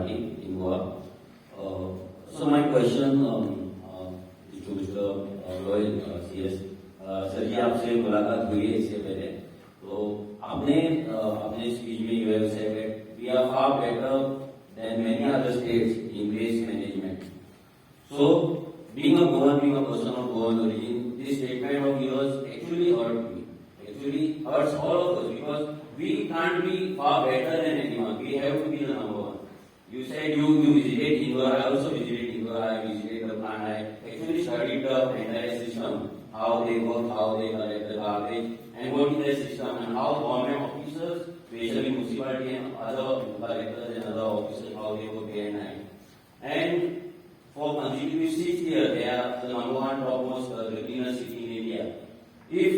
party in Goa. So my question is to Mr. Royal CS. Sir जी आपसे मुलाकात हुई है इससे पहले, तो आपने अपने स्पीच में you have said that we are far better than many other states in waste management. So being a Goan, being a person of Goan origin, this statement of yours actually hurt me. Actually hurts all of us because we can't be far better than anyone. We have to be the number one. You said you visited Indore. I also visited Indore. I visited the plant. I actually studied the entire system, how they work, how they collect the garbage, and what is the system, and how government officers, especially municipality and other collectors and other officers, how they work day and night. And for consecutive 6 years, they are the number one topmost the cleanest city in India. If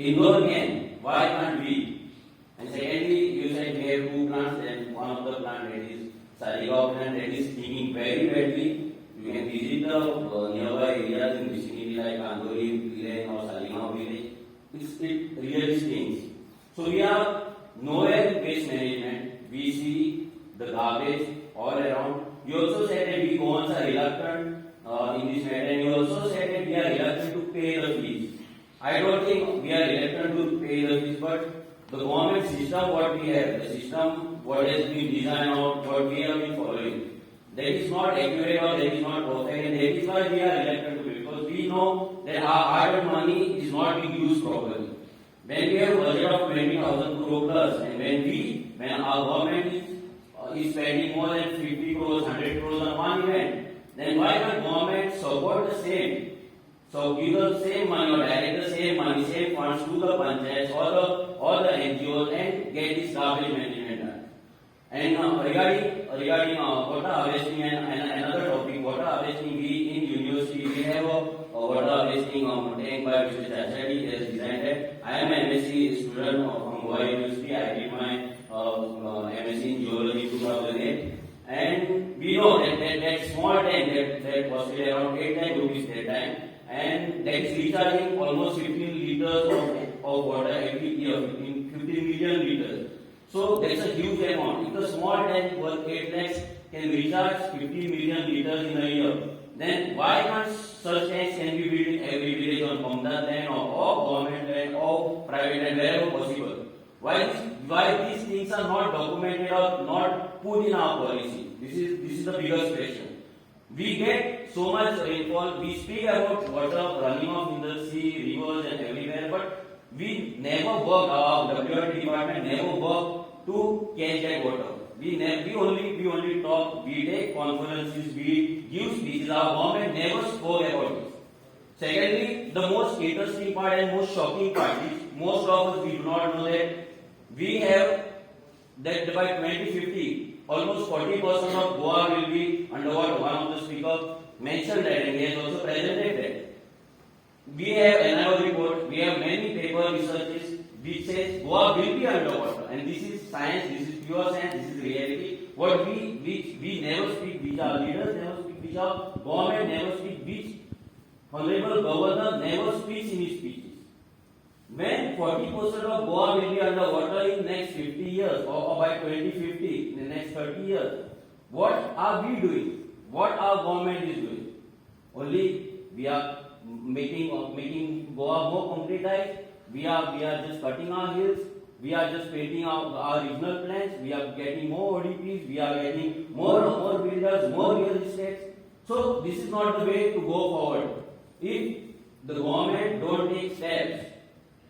Indore can, why can't we? And secondly, you said we have 2 plants, and one of the plant that is Cidade De Goa plant that is stinking very badly. You can visit the nearby areas in vicinity like Andori village or Salima village. It really stinks. So we are nowhere in waste management. We see the garbage all around. You also said that we Goans are reluctant in this matter, and you also said that we are reluctant to pay the fees. I don't think we are reluctant to pay the fees, but the government system what we have, the system what has been designed or what we have been following, that is not accurate or that is not perfect, and that is why we are reluctant to pay, because we know that our hard-earned money is not being used properly. When we have a budget of 20,000 crore plus, and when our government is spending more than 50 crores, 100 crores on one event, then why can't government support the same? So give the same money or direct the same money, same funds to the panchayats or the NGOs and get this garbage management done. And regarding water harvesting and another topic, water harvesting, we in university we have a water harvesting tank by Mr. Chachadi has designed it. I am an MSc student from Goa University. I did my MSc in Geology 2008, and we know that small tank that costed around 8 lakh rupees that time, and that is recharging almost 15 liters of water every year, 15 million liters. So that's a huge amount. If the small tank worth 8 lakhs can recharge 15 million liters in a year, then why can't such tanks can be built in every village on Communal land or government land or private land wherever possible? Why these things are not documented or not put in our policy? This is the biggest question. We get so much rainfall. We speak about water running off in the sea, rivers, and everywhere, but we never work. Our WRT department never work to catch that water. We only talk. We take conferences. We give speeches. Our government never spoke about this. Secondly, the most interesting part and most shocking part is most of us we do not know that we have that by 2050 almost 40% of Goa will be underwater. One of the speakers mentioned that, and he has also presented that. We have another report, we have many paper researches which says Goa will be underwater, and this is science, this is pure science, this is reality. What we never speak, which our leaders never speak, which our government never speak, which Honorable Governor never speaks in his speeches. When 40% of Goa will be underwater in the next 50 years or by 2050, in the next 30 years, what are we doing? What our government is doing? Only we are making Goa more concretized. We are just cutting our hills. We are just painting our regional plans. We are getting more ODPs. We are getting more builders, more real estates. So this is not the way to go forward. If the government don't take steps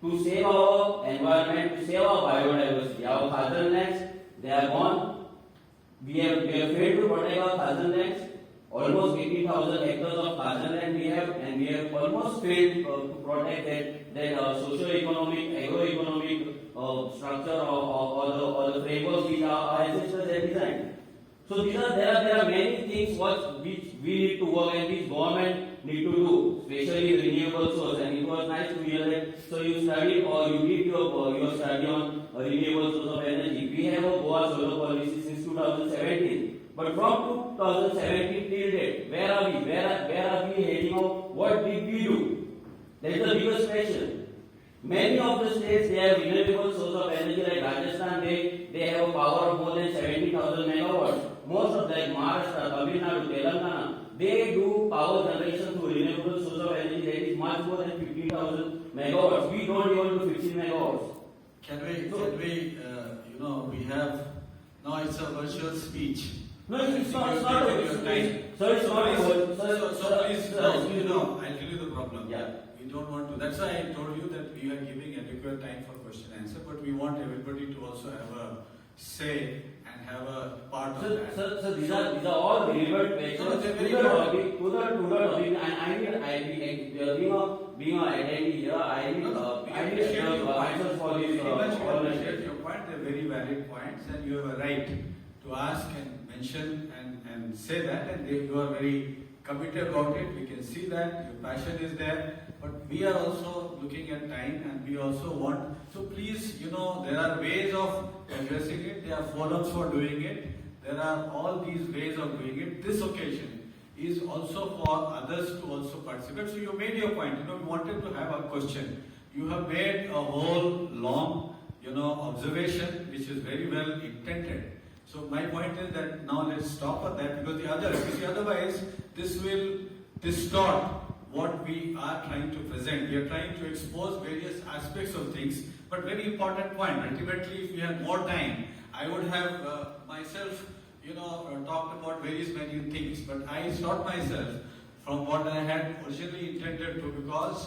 to save our environment, to save our biodiversity, our khazan lands, they are gone. We have failed to protect our khazan lands. Almost 80,000 hectares of khazan land we have, and we have almost failed to protect that socio-economic, agro-economic structure or the frameworks which our ancestors have designed. So there are many things which we need to work and which government need to do, especially renewable source. And it was nice to hear that. So you studied or you did your study on renewable source of energy. We have a Goa solar policy since 2017. But from 2017 till date, where are we? Where are we heading out? What did we do? That is the biggest question. Many of the states they have renewable source of energy like Rajasthan. They have a power of more than 70,000 megawatts. most of like Maharashtra, Tamil Nadu, Telangana, they do power generation through renewable source of energy that is much more than 50,000 megawatts. We don't even do 15 megawatts. We have, now it's a virtual speech. No, it's not a virtual speech. So it's not a virtual. So please, I'll tell you the problem. Yeah. We don't want to, that's why I told you that we are giving adequate time for question and answer, but we want everybody to also have a say and have a part of that. So these are all relevant questions to the topic, and I need being an attendee here, I need answers for these your point. They're very valid points, and you have a right to ask and mention and say that, and you are very committed about it. We can see that your passion is there, but we are also looking at time, and we also want. So please, there are ways of addressing it. There are forums for doing it. There are all these ways of doing it. This occasion is also for others to also participate. So you made your point. We wanted to have a question. You have made a whole long, observation, which is very well intended. So my point is that now let's stop at that, because otherwise this will distort what we are trying to present. We are trying to expose various aspects of things, but very important point. Ultimately, if we had more time, I would have myself, talked about many things, but I stopped myself from what I had originally intended to, because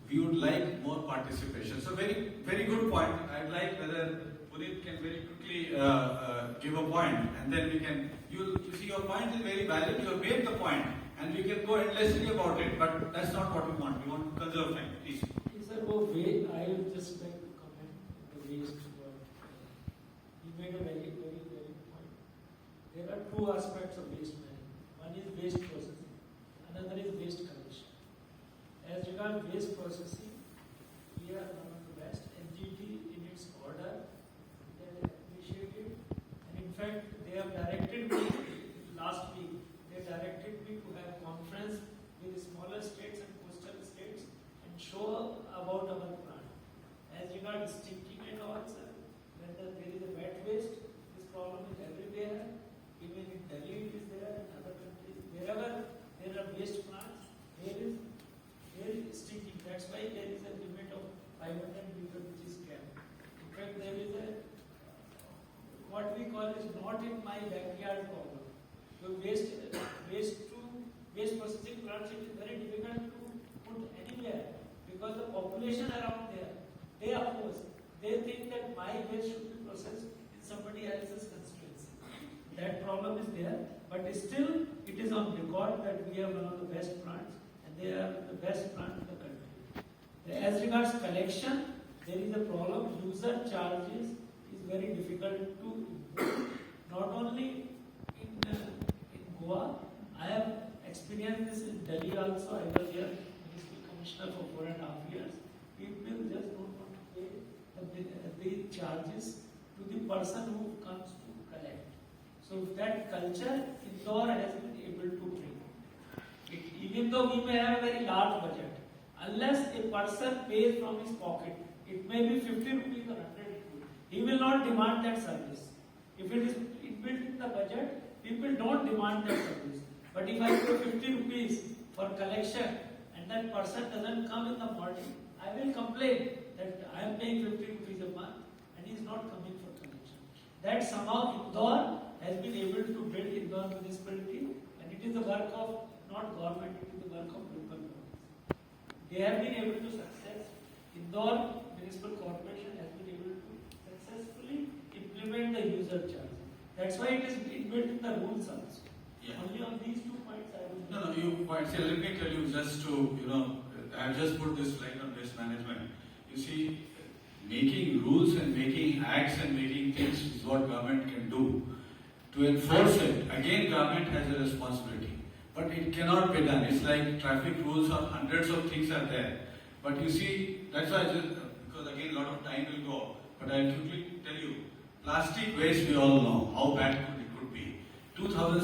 we would like more participation. So very, very good point. I'd like whether Puneet can very quickly give a point, and then we can. You see, your point is very valid. You have made the point, and we can go endlessly about it. But that's not what we want. We want to conserve time. Please. Sir, I would just like to comment on the waste work. You made a very, very, very good point. There are two aspects of waste management. One is waste processing, another is waste collection. As regards waste processing, we are one of the best. NGT in its order, they initiated, and in fact, they have directed me last week. They directed me to have conference with smaller states and coastal states and show about our plant. As regards stinking and all, sir, when there is a wet waste, this problem is everywhere. Even in Delhi, it is there. In other countries, wherever there are waste plants, there is stinking. That's why there is a limit of 500 liters which is kept. In fact, there is a what we call is not in my backyard problem. So waste processing plants, it is very difficult to put anywhere, because the population around there, they oppose. They think that my waste should be processed in somebody else's constituency. That problem is there, but still it is on record that we have one of the best plants, and they are the best plant in the country. As regards collection, there is a problem. User charges is very difficult to improve. Not only in Goa, I have experienced this in Delhi also. I was here municipal commissioner for 4.5 years. People just don't want to pay the charges to the person who comes to collect. So that culture Indore has been able to bring. Even though we may have a very large budget, unless a person pays from his pocket, it may be 50 rupees or 100 rupees, he will not demand that service. If it is built in the budget, people don't demand that service. But if I pay 50 rupees for collection and that person doesn't come in the morning, I will complain that I am paying 50 rupees a month and he is not coming for collection. That somehow Indore has been able to build Indore municipality, and it is the work of not government, it is the work of local governments. They have been able to success. Indore Municipal Corporation has been able to successfully implement the user charge. That's why it is built in the rules also. Yeah. Only on these 2 points I will. No, you points. Let me tell you just to, I have just put this slide on waste management. You see, making rules and making acts and making things is what government can do. To enforce it, again, government has a responsibility. But it cannot be done. It's like traffic rules, or hundreds of things are there. But you see, that's why because again, a lot of time will go. But I'll quickly tell you, plastic waste, we all know how bad it could be. 2000